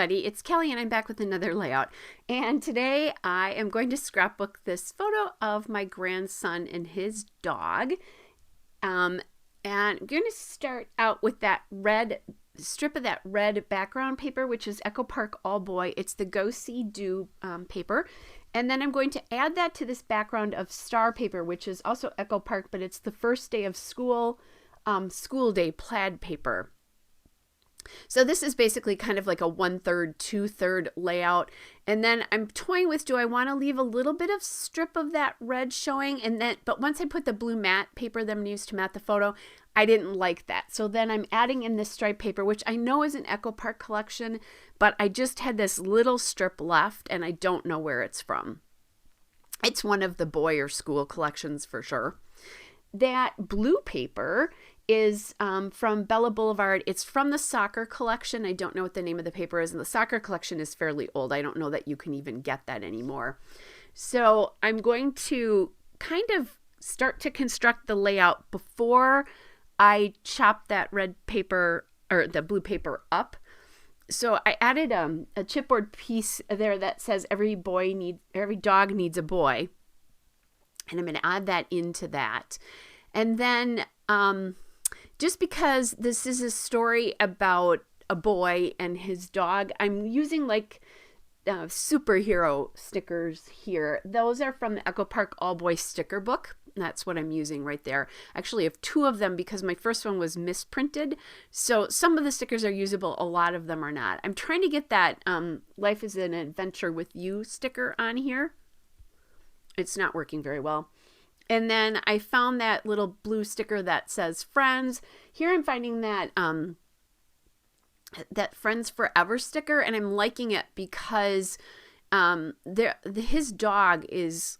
everybody, it's Kelly and I'm back with another layout. And today I am going to scrapbook this photo of my grandson and his dog. And I'm going to start out with that red strip of that red background paper, which is Echo Park All Boy. It's the Go See Do paper. And then I'm going to add that to this background of star paper, which is also Echo Park, but it's the first day of school, school day plaid paper. So this is basically kind of like a 1/3, 2/3 layout. And then I'm toying with, do I want to leave a little bit of strip of that red showing? And then, but once I put the blue matte paper that I'm going to use to matte the photo, I didn't like that. So then I'm adding in this stripe paper, which I know is an Echo Park collection, but I just had this little strip left and I don't know where it's from. It's one of the Boyer School collections for sure. That blue paper is from Bella Boulevard. It's from the soccer collection. I don't know what the name of the paper is, and the soccer collection is fairly old. I don't know that you can even get that anymore. So I'm going to kind of start to construct the layout before I chop that red paper or the blue paper up. So I added a chipboard piece there that says every dog needs a boy. And I'm going to add that into that. And then just because this is a story about a boy and his dog, I'm using like superhero stickers here. Those are from the Echo Park All Boy sticker book. That's what I'm using right there. Actually, I have 2 of them because my first one was misprinted. So some of the stickers are usable. A lot of them are not. I'm trying to get that Life is an Adventure with You sticker on here. It's not working very well. And then I found that little blue sticker that says Friends. Here I'm finding that that Friends Forever sticker, and I'm liking it because his dog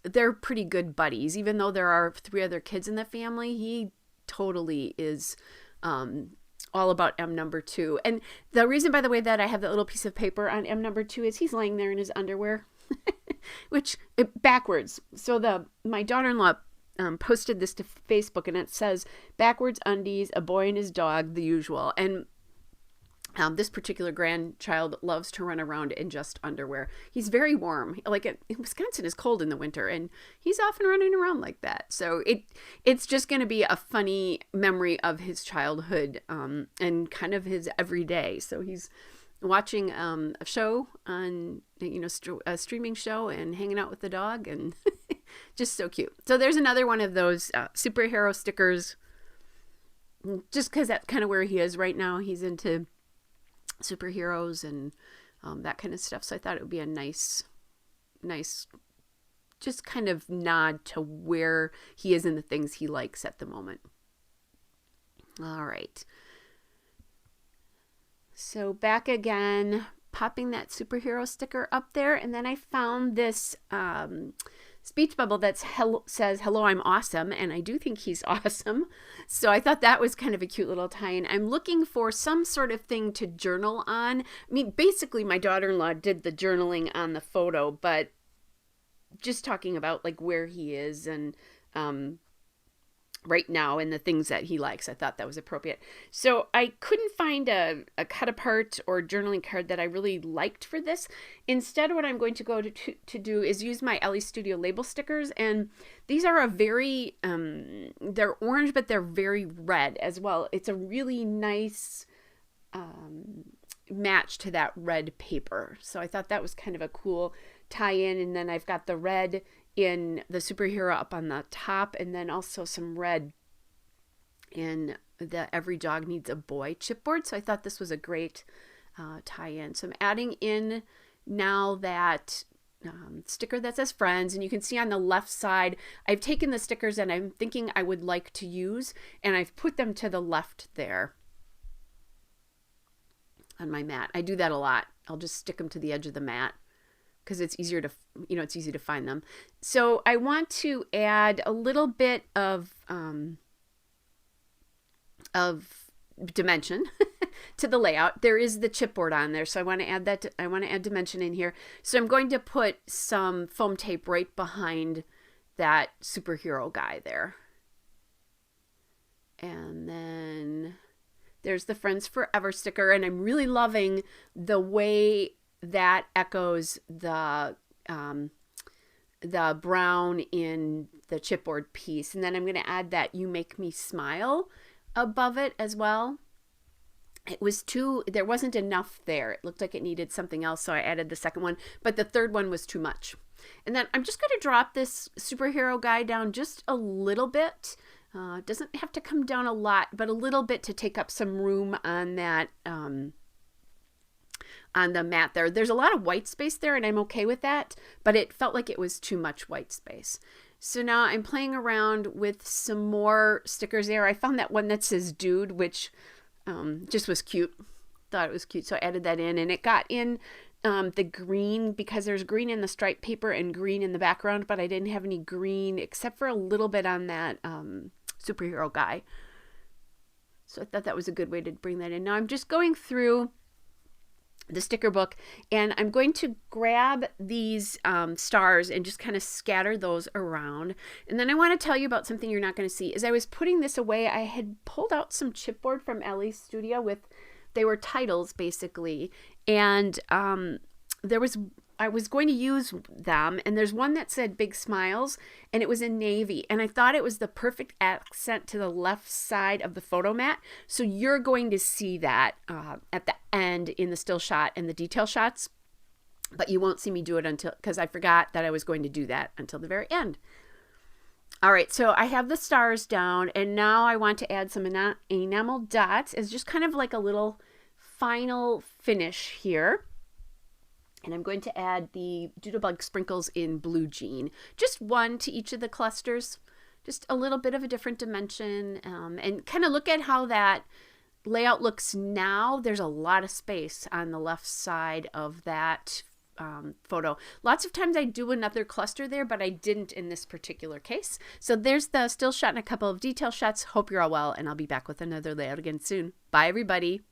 they're pretty good buddies. Even though there are 3 other kids in the family, he totally is all about M number 2. And the reason, by the way, that I have that little piece of paper on M number 2 is he's laying there in his underwear, which backwards. So my daughter-in-law posted this to Facebook, and it says backwards undies, a boy and his dog, the usual. And this particular grandchild loves to run around in just underwear. He's very warm. Like Wisconsin is cold in the winter, and he's often running around like that. So it's just going to be a funny memory of his childhood and kind of his everyday. So he's watching a show on, a streaming show and hanging out with the dog, and just so cute. So there's another one of those superhero stickers, just because that's kind of where he is right now. He's into superheroes and that kind of stuff. So I thought it would be a nice, just kind of nod to where he is in the things he likes at the moment. All right. So back again, popping that superhero sticker up there. And then I found this speech bubble that says, hello, I'm awesome. And I do think he's awesome. So I thought that was kind of a cute little tie-in. I'm looking for some sort of thing to journal on. I mean, basically my daughter-in-law did the journaling on the photo, but just talking about like where he is and right now and the things that he likes. I thought that was appropriate. So I couldn't find a cut apart or journaling card that I really liked for this. Instead, what I'm going to go to do is use my Ellie Studio label stickers. And these are a very, they're orange, but they're very red as well. It's a really nice match to that red paper. So I thought that was kind of a cool tie-in. And then I've got the red in the superhero up on the top, and then also some red in the Every Dog Needs a Boy chipboard. So I thought this was a great tie-in. So I'm adding in now that sticker that says Friends, and you can see on the left side, I've taken the stickers that I'm thinking I would like to use, and I've put them to the left there on my mat. I do that a lot. I'll just stick them to the edge of the mat because it's easier to, it's easy to find them. So I want to add a little bit of dimension to the layout. There is the chipboard on there, so I want to add that. I want to add dimension in here. So I'm going to put some foam tape right behind that superhero guy there. And then There's the Friends Forever sticker, and I'm really loving the way that echoes the brown in the chipboard piece. And then I'm going to add that You Make Me Smile above it as well. It was there wasn't enough there. It looked like it needed something else, so I added the second one, but the third one was too much. And then I'm just going to drop this superhero guy down just a little bit. It doesn't have to come down a lot, but a little bit to take up some room on that, on the mat there. There's a lot of white space there, and I'm okay with that, but it felt like it was too much white space. So now I'm playing around with some more stickers there. I found that one that says Dude, which just was cute. Thought it was cute, so I added that in, and it got in the green because there's green in the striped paper and green in the background, but I didn't have any green except for a little bit on that superhero guy. So I thought that was a good way to bring that in. Now I'm just going through the sticker book, and I'm going to grab these stars and just kind of scatter those around. And then I want to tell you about something you're not going to see. As I was putting this away, I had pulled out some chipboard from Ellie's studio they were titles basically, and I was going to use them, and there's one that said Big Smiles, and it was in navy, and I thought it was the perfect accent to the left side of the photo mat. So you're going to see that at the end in the still shot and the detail shots, but you won't see me do it because I forgot that I was going to do that until the very end. All right, so I have the stars down, and now I want to add some enamel dots as just kind of like a little final finish here. And I'm going to add the Doodlebug sprinkles in Blue Jean. Just one to each of the clusters. Just a little bit of a different dimension. And kind of look at how that layout looks now. There's a lot of space on the left side of that photo. Lots of times I do another cluster there, but I didn't in this particular case. So there's the still shot and a couple of detail shots. Hope you're all well, and I'll be back with another layout again soon. Bye, everybody.